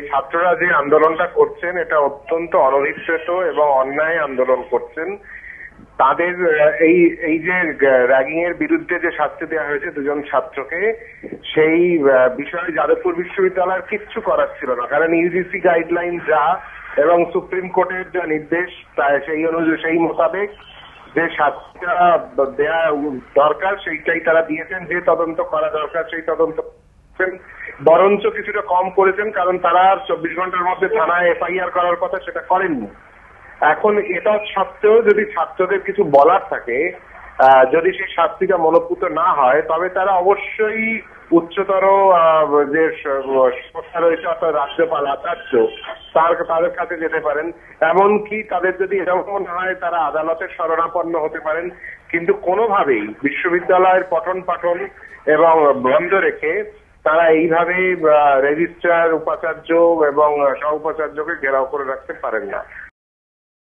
ছাত্ররা যে আন্দোলনটা করছেন এটা অত্যন্ত অনভিপ্রেত এবং অন্যায় আন্দোলন করছেন। তাদের এই যে র্যাগিং এর বিরুদ্ধে যে শাস্তি দেওয়া হয়েছে দুজন ছাত্রকে, সেই বিষয়ে যাদবপুর বিশ্ববিদ্যালয়ের কিচ্ছু করার ছিল না, কারণ ইউজিসি গাইডলাইন যা এবং সুপ্রিম কোর্টের যা নির্দেশ সেই অনুযায়ী সেই মোতাবেক যে শাস্তিটা দেওয়া দরকার সেইটাই তারা দিয়েছেন। যে তদন্ত করা দরকার সেই তদন্ত বরঞ্চ কিছুটা কম করেছেন, কারণ তারা 24 ঘন্টার মধ্যে থানায় এফআইআর করার কথা সেটা করেননি। এখন এটা সত্ত্বেও যদি ছাত্রদের কিছু বলার থাকে, যদি সেই শাস্তিটা মনোপুত না হয়, তবে তারা অবশ্যই উচ্চতর যে সংস্থা রয়েছে অর্থাৎ রাজ্যপাল আচার্য তাদের কাছে যেতে পারেন। এমনকি তাদের যদি এরকম মনে হয় তারা আদালতের শরণাপন্ন হতে পারেন, কিন্তু কোনোভাবেই বিশ্ববিদ্যালয়ের পঠন পাঠন এবং বন্ধ রেখে তারা এইভাবে রেজিস্ট্রার, উপাচার্য এবং সহ উপাচার্যকে ঘেরাও করে রাখতে পারেন না।